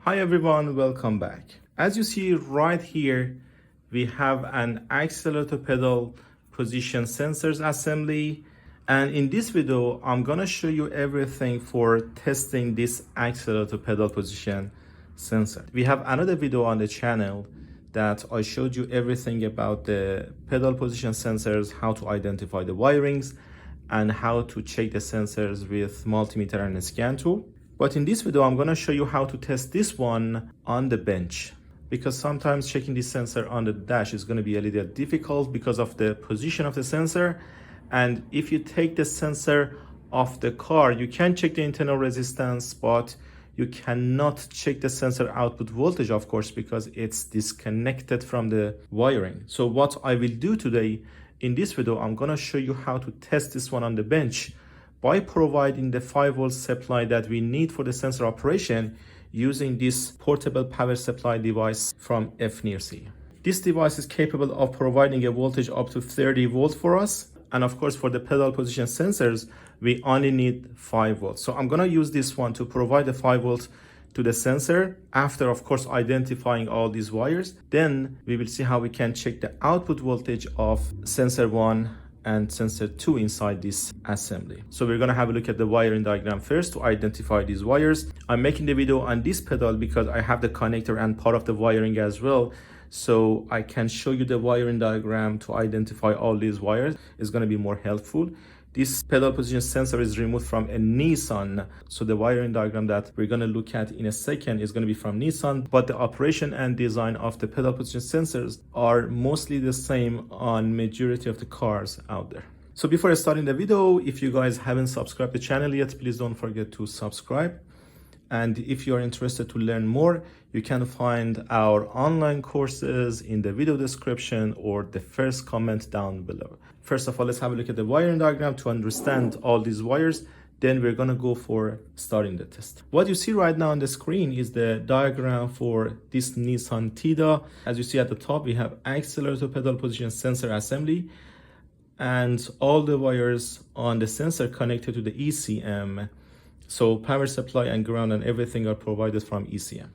Hi everyone, welcome back. As you see right here, we have an accelerator pedal position sensors assembly. And in this video, I'm gonna show you everything for testing this accelerator pedal position sensor. We have another video on the channel that I showed you everything about the pedal position sensors, how to identify the wirings, and how to check the sensors with multimeter and scan tool. But in this video, I'm gonna show you how to test this one on the bench, because sometimes checking this sensor on the dash is gonna be a little difficult because of the position of the sensor. And if you take the sensor off the car, you can check the internal resistance, but you cannot check the sensor output voltage, of course, because it's disconnected from the wiring. So what I will do today in this video, I'm gonna show you how to test this one on the bench by providing the 5-volt supply that we need for the sensor operation using this portable power supply device from FNIRC. This device is capable of providing a voltage up to 30 volts for us. And of course, for the pedal position sensors, we only need 5 volts. So I'm gonna use this one to provide the 5 volts to the sensor after, of course, identifying all these wires. Then we will see how we can check the output voltage of sensor 1 and sensor 2 inside this assembly. So we're gonna have a look at the wiring diagram first to identify these wires. I'm making the video on this pedal because I have the connector and part of the wiring as well. So I can show you the wiring diagram to identify all these wires. It's gonna be more helpful. This pedal position sensor is removed from a Nissan. So the wiring diagram that we're gonna look at in a second is gonna be from Nissan, but the operation and design of the pedal position sensors are mostly the same on majority of the cars out there. So before starting the video, if you guys haven't subscribed to the channel yet, please don't forget to subscribe. And if you're interested to learn more, you can find our online courses in the video description or the first comment down below. First of all, let's have a look at the wiring diagram to understand all these wires. Then we're gonna go for starting the test. What you see right now on the screen is the diagram for this Nissan Tiida. As you see at the top, we have accelerator pedal position sensor assembly, and all the wires on the sensor connected to the ECM. So power supply and ground and everything are provided from ECM.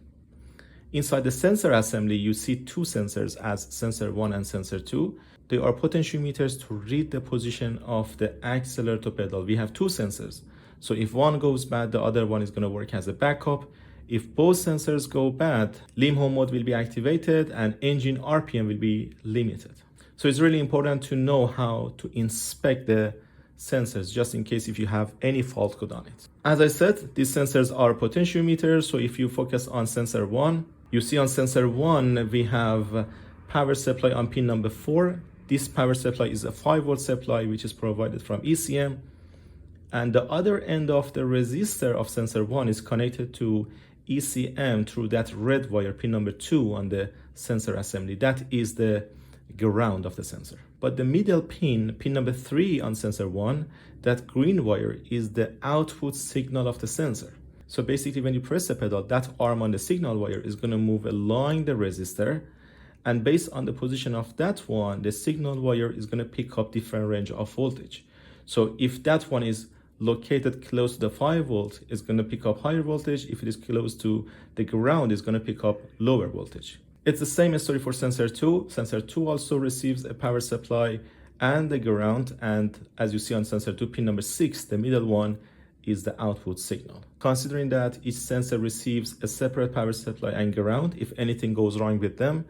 Inside the sensor assembly, you see two sensors as sensor 1 and sensor 2. They are potentiometers to read the position of the accelerator pedal. We have two sensors. So if one goes bad, the other one is going to work as a backup. If both sensors go bad, limb home mode will be activated and engine RPM will be limited. So it's really important to know how to inspect the sensors just in case if you have any fault code on it. As I said, these sensors are potentiometers. So if you focus on sensor 1, you see on sensor 1 we have power supply on pin number 4. This power supply is a 5-volt supply which is provided from ECM, and the other end of the resistor of sensor 1 is connected to ECM through that red wire, pin number 2 on the sensor assembly. That is the ground of the sensor. But the middle pin, pin number 3 on sensor 1, that green wire is the output signal of the sensor. So basically when you press the pedal, that arm on the signal wire is going to move along the resistor, and based on the position of that one, the signal wire is going to pick up different range of voltage. So if that one is located close to the 5 volt, it's going to pick up higher voltage. If it is close to the ground, it's going to pick up lower voltage. It's the same story for sensor 2. Sensor 2 also receives a power supply and the ground, and as you see on sensor 2, pin number 6, the middle one, is the output signal. Considering that each sensor receives a separate power supply and ground, if anything goes wrong with them,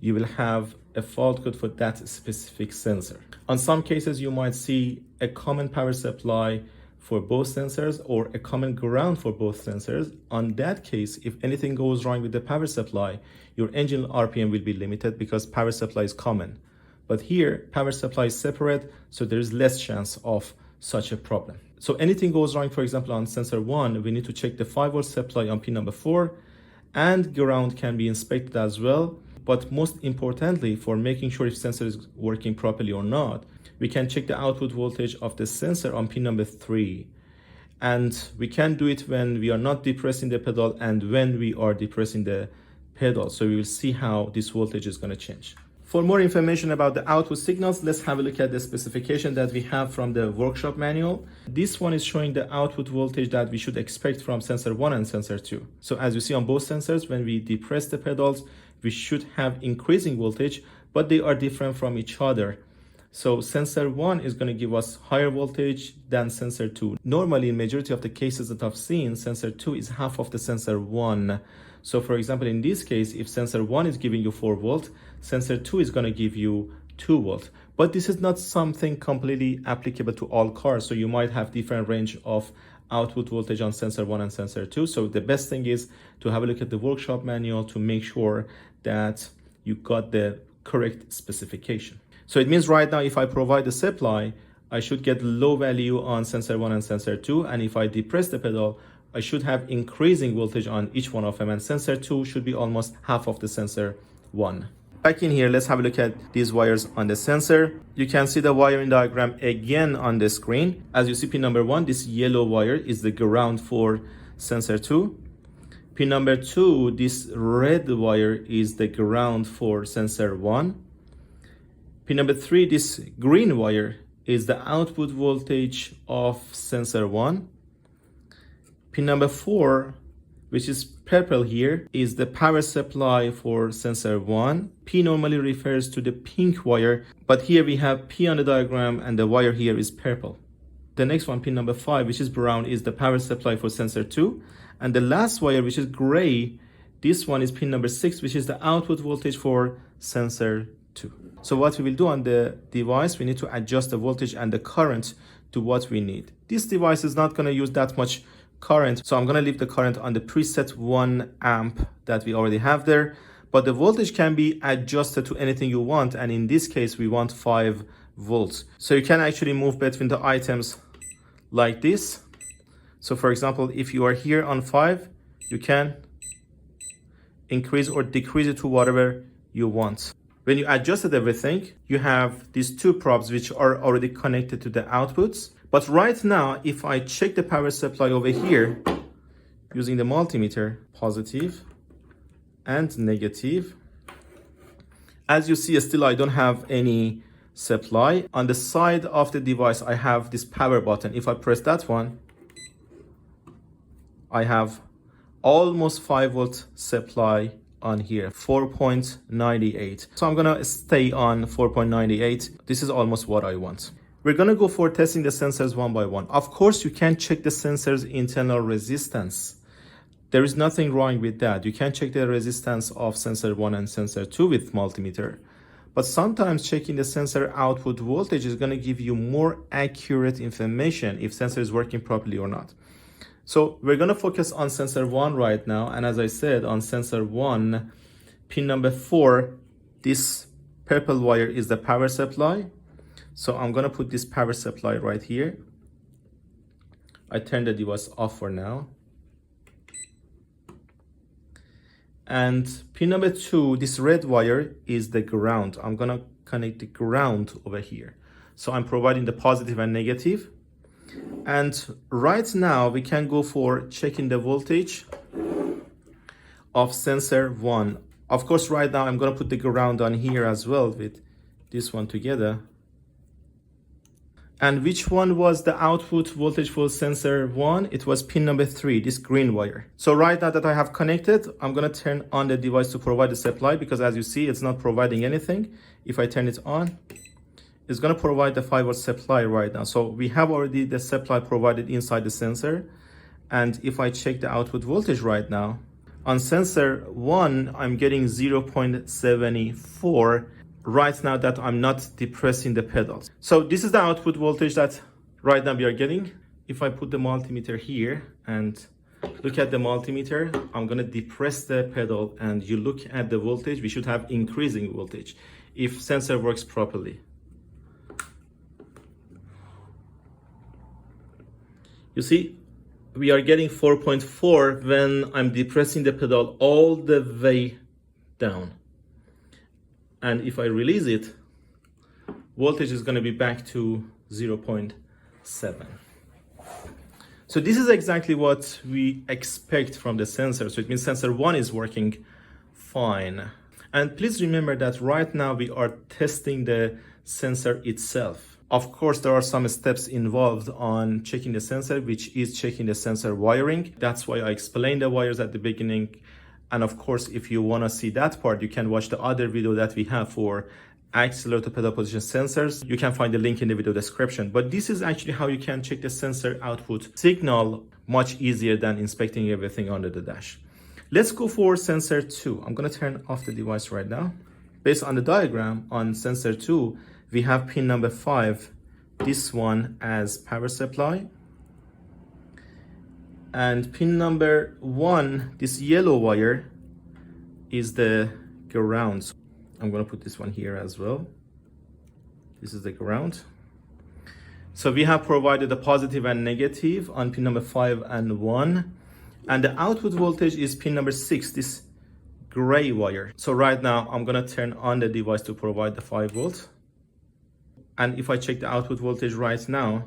you will have a fault code for that specific sensor. On some cases, you might see a common power supply for both sensors or a common ground for both sensors. On that case, if anything goes wrong with the power supply, your engine RPM will be limited because power supply is common. But here, power supply is separate, so there is less chance of such a problem. So anything goes wrong, for example, on sensor 1, we need to check the 5-volt supply on pin number 4, and ground can be inspected as well. But most importantly, for making sure if sensor is working properly or not, we can check the output voltage of the sensor on pin number 3. And we can do it when we are not depressing the pedal and when we are depressing the pedal. So we will see how this voltage is going to change. For more information about the output signals, let's have a look at the specification that we have from the workshop manual. This one is showing the output voltage that we should expect from sensor 1 and sensor 2. So as you see on both sensors, when we depress the pedals, we should have increasing voltage, but they are different from each other. So sensor 1 is going to give us higher voltage than sensor 2. Normally, in majority of the cases that I've seen, sensor 2 is half of the sensor 1. So for example, in this case, if sensor 1 is giving you 4 volt, sensor 2 is going to give you 2 volt. But this is not something completely applicable to all cars. So you might have different range of output voltage on sensor 1 and sensor 2. So the best thing is to have a look at the workshop manual to make sure that you got the correct specification. So it means right now, if I provide the supply, I should get low value on sensor 1 and sensor 2. And if I depress the pedal, I should have increasing voltage on each one of them. And sensor 2 should be almost half of the sensor 1. Back in here, let's have a look at these wires on the sensor. You can see the wiring diagram again on the screen. As you see, pin number 1, this yellow wire is the ground for sensor 2. Pin number 2, this red wire is the ground for sensor 1. Pin number 3, this green wire is the output voltage of sensor 1. Pin number 4, which is purple here, is the power supply for sensor 1. P normally refers to the pink wire, but here we have P on the diagram and the wire here is purple. The next one, pin number 5, which is brown, is the power supply for sensor 2. And the last wire, which is gray, this one is pin number 6, which is the output voltage for sensor 2. So what we will do on the device, we need to adjust the voltage and the current to what we need. This device is not going to use that much current, so I'm going to leave the current on the preset 1 amp that we already have there, but the voltage can be adjusted to anything you want, and in this case we want 5 volts. So you can actually move between the items like this. So for example, if you are here on 5, you can increase or decrease it to whatever you want. When you adjusted everything, you have these 2 probes which are already connected to the outputs. But right now, if I check the power supply over here using the multimeter, positive and negative, as you see, still I don't have any supply. On the side of the device, I have this power button. If I press that one, I have almost 5 volt supply on here, 4.98. So I'm gonna stay on 4.98. This is almost what I want. We're gonna go for testing the sensors one by one. Of course, you can check the sensor's internal resistance. There is nothing wrong with that. You can check the resistance of sensor 1 and sensor 2 with multimeter. But sometimes checking the sensor output voltage is gonna give you more accurate information if sensor is working properly or not. So we're gonna focus on sensor 1 right now. And as I said, on sensor 1, pin number 4, this purple wire is the power supply. So I'm gonna put this power supply right here. I turn the device off for now. And pin number 2, this red wire is the ground. I'm gonna connect the ground over here. So I'm providing the positive and negative. And right now we can go for checking the voltage of sensor 1. Of course, right now I'm gonna put the ground on here as well with this one together. And which one was the output voltage for sensor 1? It was pin number 3, this green wire. So right now that I have connected, I'm gonna turn on the device to provide the supply, because as you see, it's not providing anything. If I turn it on, it's gonna provide the 5 volt supply right now. So we have already the supply provided inside the sensor. And if I check the output voltage right now, on sensor 1, I'm getting 0.74 right now that I'm not depressing the pedals. So this is the output voltage that right now we are getting. If I put the multimeter here and look at the multimeter, I'm gonna depress the pedal and you look at the voltage, we should have increasing voltage if sensor works properly. You see, we are getting 4.4 when I'm depressing the pedal all the way down. And if I release it, voltage is going to be back to 0.7. So this is exactly what we expect from the sensor. So it means sensor 1 is working fine. And please remember that right now we are testing the sensor itself. Of course, there are some steps involved on checking the sensor, which is checking the sensor wiring. That's why I explained the wires at the beginning. And of course, if you want to see that part, you can watch the other video that we have for accelerator pedal position sensors. You can find the link in the video description. But this is actually how you can check the sensor output signal much easier than inspecting everything under the dash. Let's go for sensor 2. I'm going to turn off the device right now. Based on the diagram on sensor 2, we have pin number 5, this one as power supply. And pin number 1, this yellow wire, is the ground. I'm going to put this one here as well. This is the ground. So we have provided a positive and negative on pin number 5 and 1. And the output voltage is pin number 6, this gray wire. So right now I'm going to turn on the device to provide the 5 volt. And if I check the output voltage right now,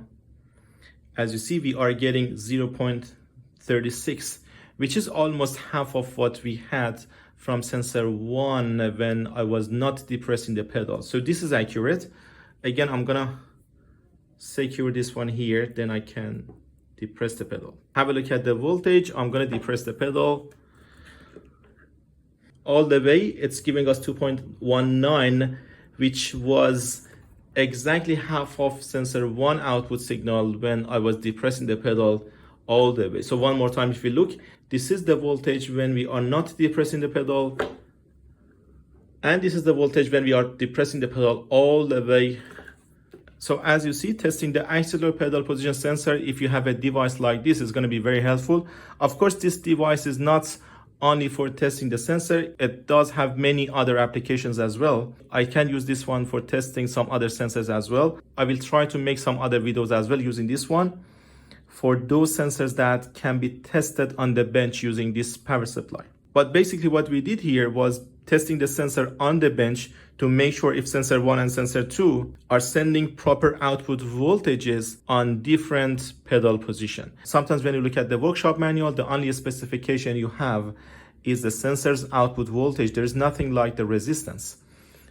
as you see, we are getting 0.36, which is almost half of what we had from sensor 1 when I was not depressing the pedal. So this is accurate. Again, I'm gonna secure this one here, then I can depress the pedal. Have a look at the voltage. I'm gonna depress the pedal all the way. It's giving us 2.19, which was exactly half of sensor 1 output signal when I was depressing the pedal all the way. So one more time, if we look, this is the voltage when we are not depressing the pedal, and this is the voltage when we are depressing the pedal all the way. So as you see, testing the accelerator pedal position sensor, if you have a device like this, is going to be very helpful. Of course, this device is not only for testing the sensor, it does have many other applications as well. I can use this one for testing some other sensors as well. I will try to make some other videos as well using this one for those sensors that can be tested on the bench using this power supply. But basically what we did here was testing the sensor on the bench to make sure if sensor 1 and sensor 2 are sending proper output voltages on different pedal position. Sometimes when you look at the workshop manual, the only specification you have is the sensor's output voltage. There is nothing like the resistance.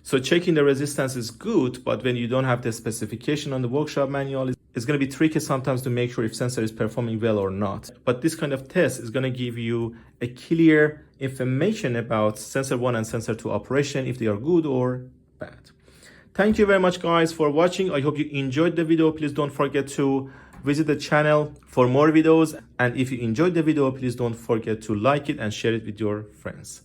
So checking the resistance is good, but when you don't have the specification on the workshop manual, it's going to be tricky sometimes to make sure if sensor is performing well or not. But this kind of test is going to give you a clear information about sensor 1 and sensor 2 operation, if they are good or bad. Thank you very much guys for watching. I hope you enjoyed the video. Please don't forget to visit the channel for more videos. And if you enjoyed the video, please don't forget to like it and share it with your friends.